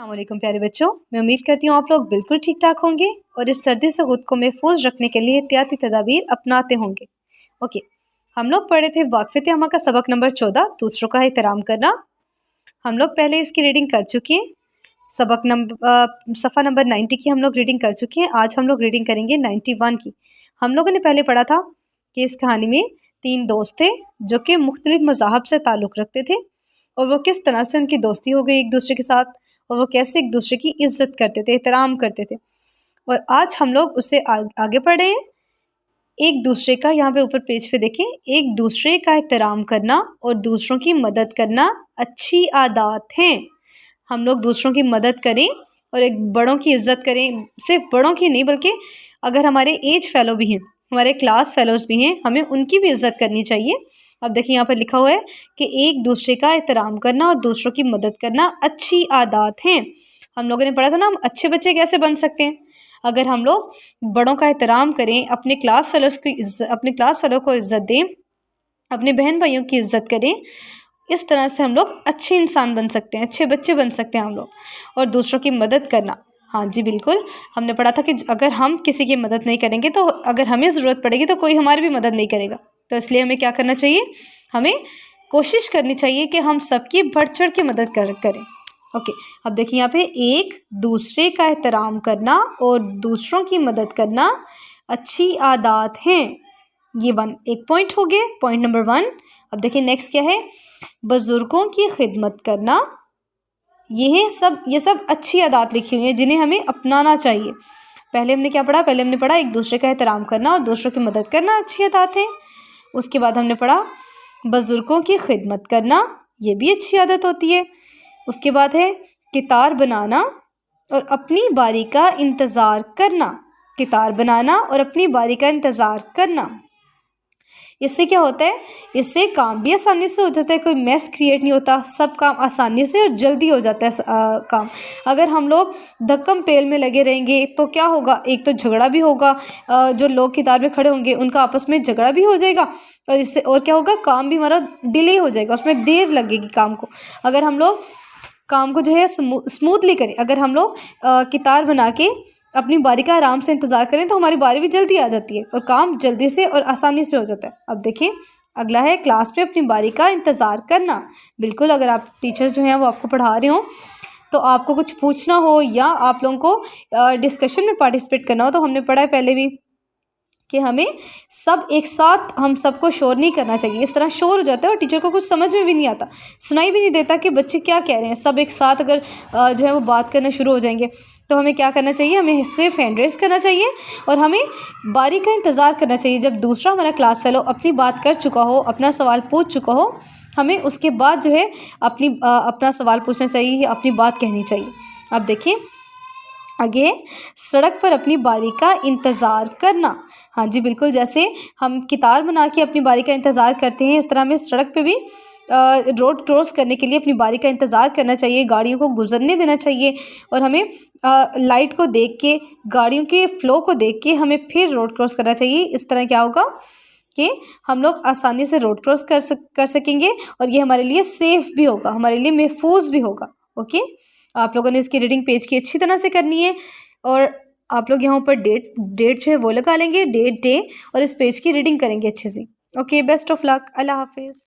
अस्सलामुअलैकुम प्यारे बच्चों, मैं उम्मीद करती हूँ आप लोग बिल्कुल ठीक ठाक होंगे और इस सर्दी से खुद को महफूज रखने के लिए एहतियाती तदाबीर अपनाते होंगे। ओके, हम लोग पढ़े थे वाक़फ़ित अमा का सबक नंबर 14, दूसरों का एहतराम करना। हम लोग पहले इसकी रीडिंग कर चुके हैं। सफ़ा नंबर 90 की हम लोग रीडिंग कर चुके हैं। आज हम लोग रीडिंग करेंगे 91 की। हम लोगों ने पहले पढ़ा था कि इस कहानी में 3 दोस्त थे जो कि मुख्तलिफ मज़ाहब से ताल्लुक़ रखते थे और वो किस तरह से उनकी दोस्ती हो गई एक दूसरे के साथ और वो कैसे एक दूसरे की इज़्ज़त करते थे, एहतराम करते थे। और आज हम लोग उससे आगे बढ़ रहे हैं। एक दूसरे का, यहाँ पे ऊपर पेज पे देखें, एक दूसरे का एहतराम करना और दूसरों की मदद करना अच्छी आदत हैं। हम लोग दूसरों की मदद करें और एक बड़ों की इज़्ज़त करें। सिर्फ बड़ों की नहीं, बल्कि अगर हमारे एज फेलो भी हैं, हमारे क्लास फेलोज़ भी हैं, हमें उनकी भी इज़्ज़त करनी चाहिए। अब देखिए यहाँ पर लिखा हुआ है कि एक दूसरे का एहतराम करना और दूसरों की मदद करना अच्छी आदत हैं। हम लोगों ने पढ़ा था ना, हम अच्छे बच्चे कैसे बन सकते हैं। अगर हम लोग बड़ों का एहतराम करें, अपने क्लास फेलो को इज़्ज़त दें, अपने बहन भाइयों की इज़्ज़त करें, इस तरह से हम लोग अच्छे इंसान बन सकते हैं, अच्छे बच्चे बन सकते हैं हम लोग। और दूसरों की मदद करना, हाँ जी बिल्कुल, हमने पढ़ा था कि अगर हम किसी की मदद नहीं करेंगे तो अगर हमें ज़रूरत पड़ेगी तो कोई हमारी भी मदद नहीं करेगा। तो इसलिए हमें क्या करना चाहिए, हमें कोशिश करनी चाहिए कि हम सबकी बढ़ चढ़ के मदद करें। ओके, अब देखिए यहाँ पे एक दूसरे का एहतराम करना और दूसरों की मदद करना अच्छी आदत हैं। ये एक पॉइंट हो गए, पॉइंट नंबर 1। अब देखिए नेक्स्ट क्या है, बुजुर्गों की खिदमत करना। ये सब अच्छी आदत लिखी हुई है जिन्हें हमें अपनाना चाहिए। पहले हमने क्या पढ़ा, पहले हमने पढ़ा एक दूसरे का एहतराम करना और दूसरों की मदद करना अच्छी आदत है। उसके बाद हमने पढ़ा बुजुर्गों की खिदमत करना, ये भी अच्छी आदत होती है। उसके बाद है कितार बनाना और अपनी बारी का इंतज़ार करना। कितार बनाना और अपनी बारी का इंतज़ार करना, इससे क्या होता है, इससे काम भी आसानी से हो जाता है, कोई मेस क्रिएट नहीं होता, सब काम आसानी से और जल्दी हो जाता है काम। अगर हम लोग धक्कम पेल में लगे रहेंगे तो क्या होगा, एक तो झगड़ा भी होगा, जो लोग कितार में खड़े होंगे उनका आपस में झगड़ा भी हो जाएगा और इससे और क्या होगा, काम भी हमारा डिले हो जाएगा, उसमें देर लगेगी काम को। अगर हम लोग काम को जो है स्मूथली करें, अगर हम लोग कितार बना के अपनी बारी का आराम से इंतज़ार करें तो हमारी बारी भी जल्दी आ जाती है और काम जल्दी से और आसानी से हो जाता है। अब देखिए अगला है क्लास में अपनी बारी का इंतज़ार करना। बिल्कुल, अगर आप टीचर्स जो हैं वो आपको पढ़ा रहे हो तो आपको कुछ पूछना हो या आप लोगों को डिस्कशन में पार्टिसिपेट करना हो, तो हमने पढ़ा है पहले भी कि हमें सब एक साथ, हम सबको शोर नहीं करना चाहिए। इस तरह शोर हो जाता है और टीचर को कुछ समझ में भी नहीं आता, सुनाई भी नहीं देता कि बच्चे क्या कह रहे हैं। सब एक साथ अगर जो है वो बात करना शुरू हो जाएंगे तो हमें क्या करना चाहिए, हमें सिर्फ हैंड रेस करना चाहिए और हमें बारी का इंतज़ार करना चाहिए। जब दूसरा हमारा क्लास फेलो अपनी बात कर चुका हो, अपना सवाल पूछ चुका हो, हमें उसके बाद जो है अपना सवाल पूछना चाहिए, अपनी बात कहनी चाहिए। अब देखिए आगे, सड़क पर अपनी बारी का इंतज़ार करना। हाँ जी बिल्कुल, जैसे हम कितार बना के अपनी बारी का इंतज़ार करते हैं, इस तरह हमें सड़क पे भी रोड क्रॉस करने के लिए अपनी बारी का इंतज़ार करना चाहिए, गाड़ियों को गुजरने देना चाहिए और हमें लाइट को देख के, गाड़ियों के फ़्लो को देख के हमें फिर रोड क्रॉस करना चाहिए। इस तरह क्या होगा कि हम लोग आसानी से रोड क्रॉस कर सकेंगे और ये हमारे लिए सेफ़ भी होगा, हमारे लिए महफूज भी होगा। ओके, आप लोगों ने इसकी रीडिंग पेज की अच्छी तरह से करनी है और आप लोग यहाँ पर डेट जो है वो लगा लेंगे, डेट डे, और इस पेज की रीडिंग करेंगे अच्छे से। ओके, बेस्ट ऑफ लक, अल्लाह हाफिज़।